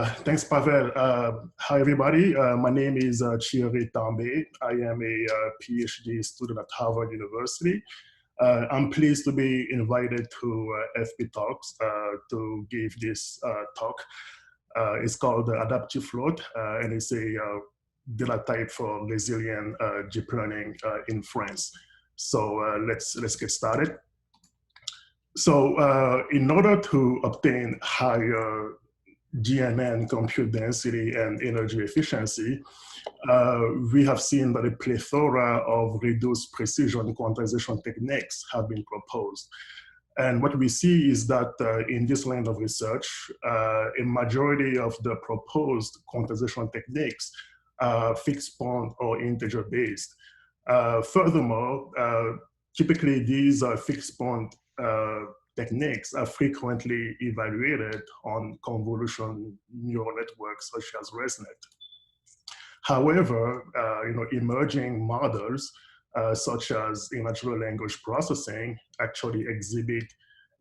Thanks, Pavel. Hi, everybody. My name is Thierry Tambe. I am a PhD student at Harvard University. I'm pleased to be invited to FP Talks to give this talk. It's called AdaptivFloat, and it's a data type for resilient deep learning inference. So let's get started. So in order to obtain higher GMN compute density and energy efficiency, we have seen that a plethora of reduced precision quantization techniques have been proposed. And what we see is that in this line of research, a majority of the proposed quantization techniques are fixed point or integer based. Furthermore, typically these fixed point techniques are frequently evaluated on convolution neural networks such as ResNet. However, emerging models such as in natural language processing actually exhibit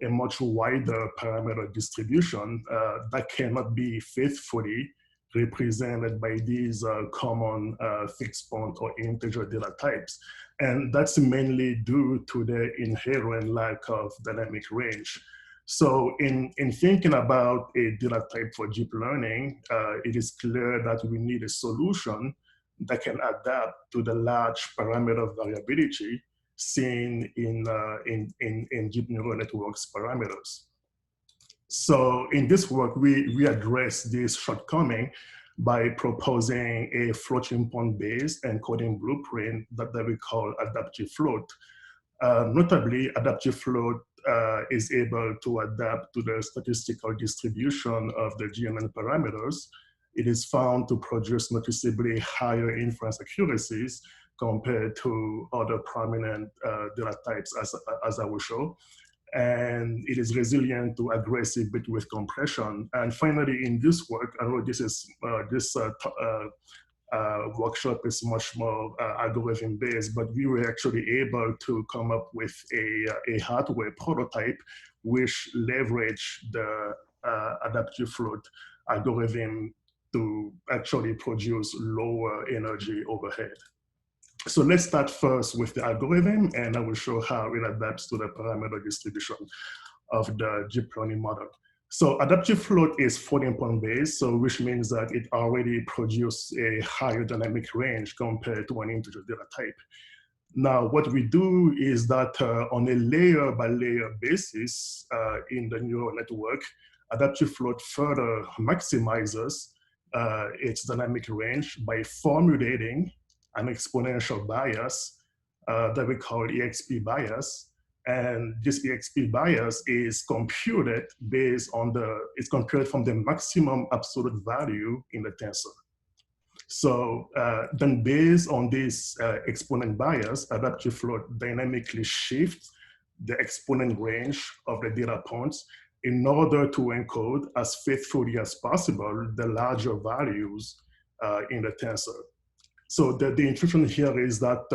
a much wider parameter distribution that cannot be faithfully represented by these common fixed point or integer data types. And that's mainly due to the inherent lack of dynamic range. So in thinking about a data type for deep learning, it is clear that we need a solution that can adapt to the large parameter variability seen in deep neural networks parameters. So in this work, we address this shortcoming by proposing a floating point-based encoding blueprint that we call AdaptivFloat. Notably, AdaptivFloat is able to adapt to the statistical distribution of the GMN parameters. It is found to produce noticeably higher inference accuracies compared to other prominent data types, as I will show. And it is resilient to aggressive bandwidth compression. And finally, in this work, I know this is workshop is much more algorithm-based, but we were actually able to come up with a hardware prototype which leveraged the AdaptivFloat algorithm to actually produce lower energy overhead. So let's start first with the algorithm, and I will show how it adapts to the parameter distribution of the deep learning model. So AdaptivFloat is floating point based, so which means that it already produces a higher dynamic range compared to an integer data type. Now, what we do is that on a layer by layer basis in the neural network, AdaptivFloat further maximizes its dynamic range by formulating an exponential bias that we call EXP bias. And this EXP bias is computed based on it's computed from the maximum absolute value in the tensor. So then based on this exponent bias, AdaptivFloat dynamically shifts the exponent range of the data points in order to encode as faithfully as possible the larger values in the tensor. So the intuition here is that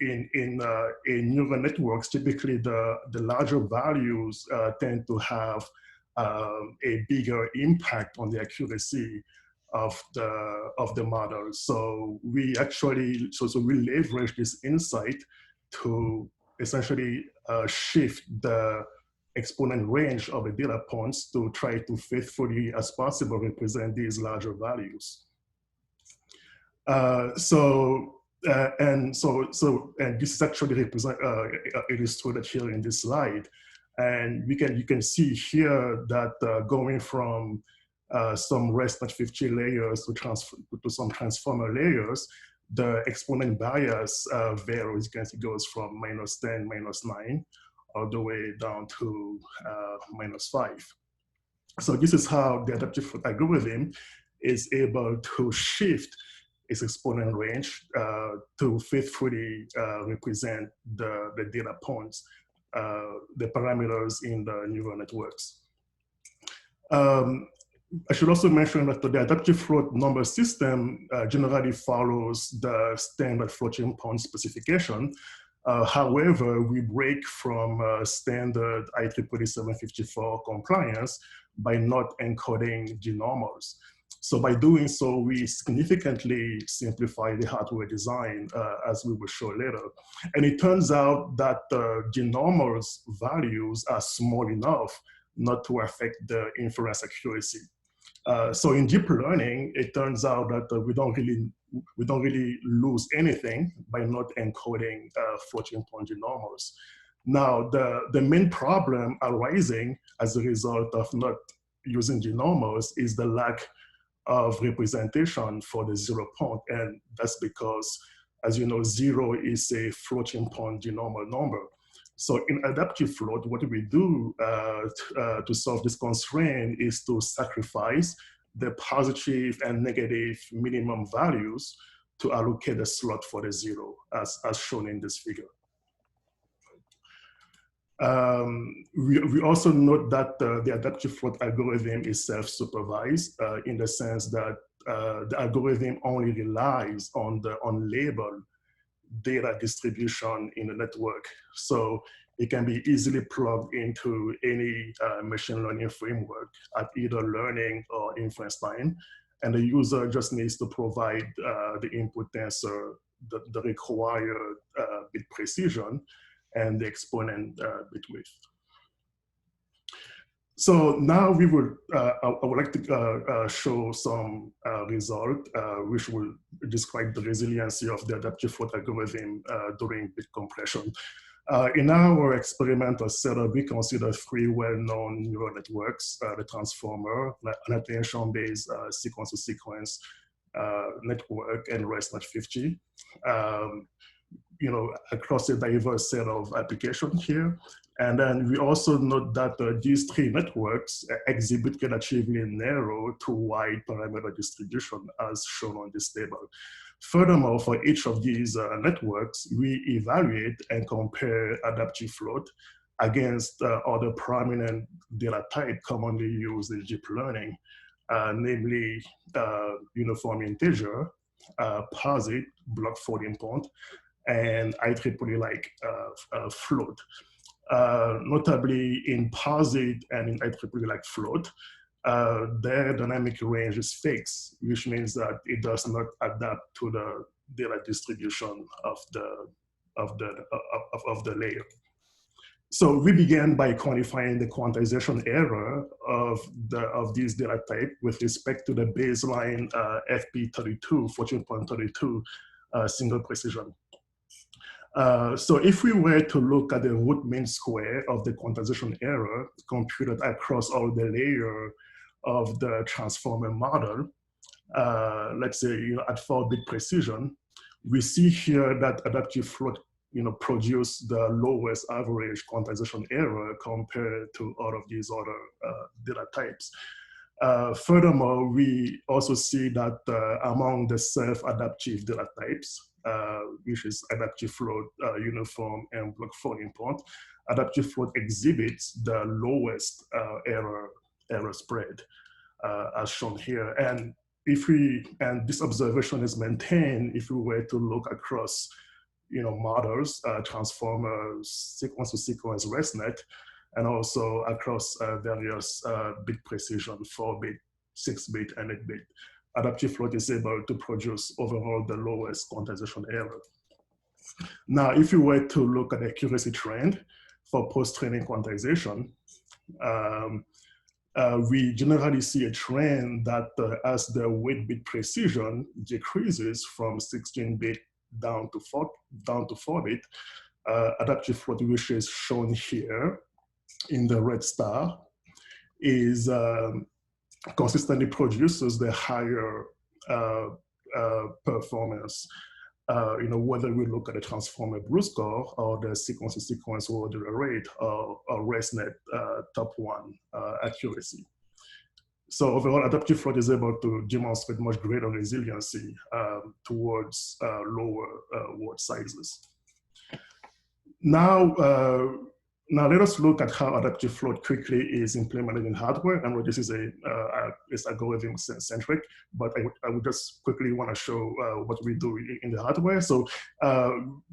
in neural networks, typically the larger values tend to have a bigger impact on the accuracy of the model. So we actually we leverage this insight to essentially shift the exponent range of the data points to try to faithfully as possible represent these larger values. And this is actually illustrated here in this slide, and you can see here that going from some ResNet 50 layers to some transformer layers, the exponent bias varies. It goes from -10, -9, all the way down to -5. So this is how the adaptive algorithm is able to shift its exponent range to faithfully represent the data points, the parameters in the neural networks. I should also mention that the AdaptivFloat number system generally follows the standard floating point specification. However, we break from standard IEEE 754 compliance by not encoding Denormals. So by doing so, we significantly simplify the hardware design, as we will show later. And it turns out that Denormals values are small enough not to affect the inference accuracy. So in deep learning, it turns out that we don't really lose anything by not encoding floating point Denormals. Now, the main problem arising as a result of not using Denormals is the lack of representation for the 0 point. And that's because, as you know, 0 is a floating point Denormal number. So in AdaptivFloat, what we do to solve this constraint is to sacrifice the positive and negative minimum values to allocate a slot for the 0, as shown in this figure. We also note that the AdaptivFloat algorithm is self-supervised in the sense that the algorithm only relies on the unlabeled data distribution in the network. So it can be easily plugged into any machine learning framework at either learning or inference time. And the user just needs to provide the input tensor, the required bit precision, and the exponent bit width. So now we will, I would like to show some result which will describe the resiliency of the AdaptivFloat algorithm during bit compression. In our experimental setup, we consider 3 well-known neural networks, the transformer, an attention-based sequence-to-sequence network, and ResNet 50. You know, across a diverse set of applications here. And then we also note that these 3 networks exhibit relatively narrow to wide parameter distribution as shown on this table. Furthermore, for each of these networks, we evaluate and compare AdaptivFloat against other prominent data type commonly used in deep learning, namely uniform integer, posit, block floating point, and IEEE-like float. Notably in posit and in IEEE-like float, their dynamic range is fixed, which means that it does not adapt to the data distribution of the layer. So we began by quantifying the quantization error of these data type with respect to the baseline FP32, 14.32 single precision. So if we were to look at the root mean square of the quantization error computed across all the layers of the transformer model, let's say at 4-bit precision, we see here that AdaptivFloat produce the lowest average quantization error compared to all of these other data types. Furthermore, we also see that among the self-adaptive data types, which is AdaptivFloat, uniform, and block floating point, AdaptivFloat exhibits the lowest error spread, as shown here. And this observation is maintained if we were to look across, models, transformers, sequence-to-sequence ResNet, and also across various bit precision, 4-bit, 6-bit, and 8-bit. AdaptivFloat is able to produce overall the lowest quantization error. Now, if you were to look at the accuracy trend for post-training quantization, we generally see a trend that as the weight bit precision decreases from 16-bit down to 4-bit, AdaptivFloat, which is shown here in the red star, is consistently produces the higher performance. Whether we look at the transformer BRUT score or the sequence-to-sequence order rate or ResNet top 1 accuracy. So overall, AdaptivFloat is able to demonstrate much greater resiliency towards lower word sizes. Now, Now let us look at how AdaptivFloat quickly is implemented in hardware. And this is it's algorithm centric, but I would just quickly want to show what we do in the hardware. So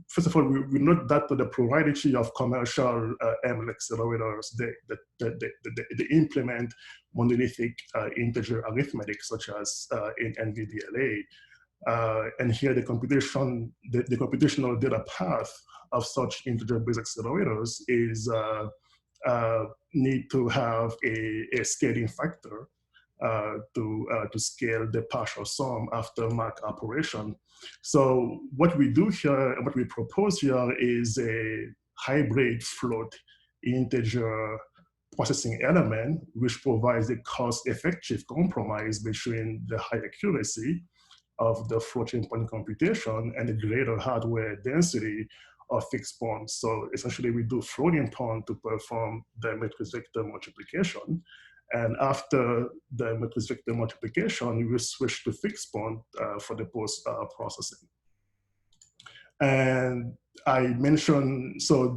first of all, we note that the plurality of commercial ML accelerators, they implement monolithic integer arithmetic, such as in NVDLA. And here the computational data path of such integer-based accelerators is need to have a scaling factor to scale the partial sum after Mach operation. So what we do here, what we propose here is a hybrid float integer processing element, which provides a cost-effective compromise between the high accuracy of the floating point computation and the greater hardware density of fixed points. So essentially we do floating point to perform the matrix vector multiplication. And after the matrix vector multiplication, we switch to fixed point for the post processing. And I mentioned, so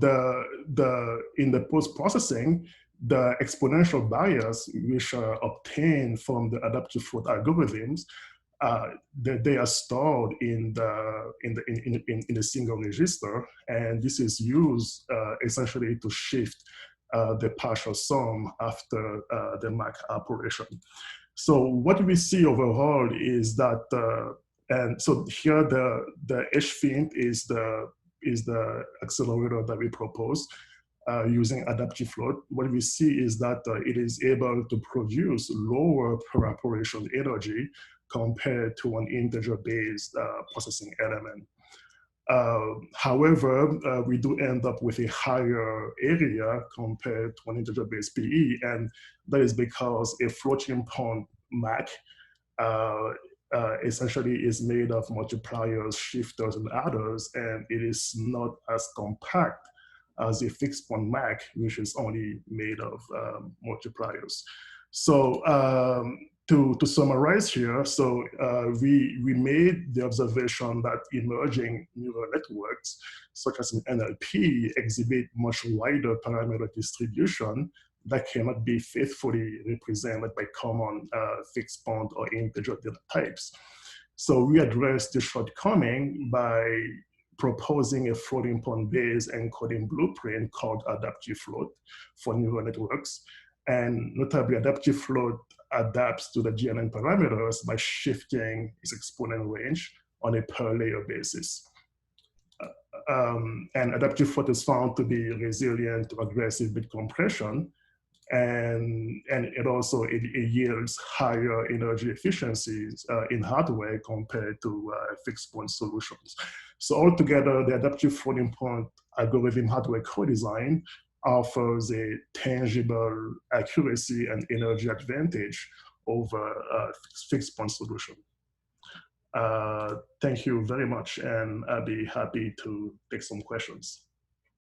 in the post processing, the exponential bias which are obtained from the AdaptivFloat algorithms, they are stored in the single register, and this is used essentially to shift the partial sum after the Mach operation. So what we see overall is that, and so here the HFINT is the accelerator that we propose. Using AdaptivFloat, what we see is that it is able to produce lower per operation energy compared to an integer-based processing element. However, we do end up with a higher area compared to an integer-based PE, and that is because a floating point Mach essentially is made of multipliers, shifters, and adders, and it is not as compact as a fixed point Mach, which is only made of multipliers. So to summarize here, so we made the observation that emerging neural networks, such as in NLP, exhibit much wider parameter distribution that cannot be faithfully represented by common fixed point or integer data types. So we address this shortcoming by proposing a floating point-based encoding blueprint called AdaptivFloat for neural networks. And notably, AdaptivFloat adapts to the GNN parameters by shifting its exponent range on a per layer basis. And AdaptivFloat is found to be resilient to aggressive bit compression, and it yields higher energy efficiencies in hardware compared to fixed point solutions. So altogether, the adaptive floating point algorithm hardware co-design offers a tangible accuracy and energy advantage over fixed point solution. Thank you very much, and I'll be happy to take some questions.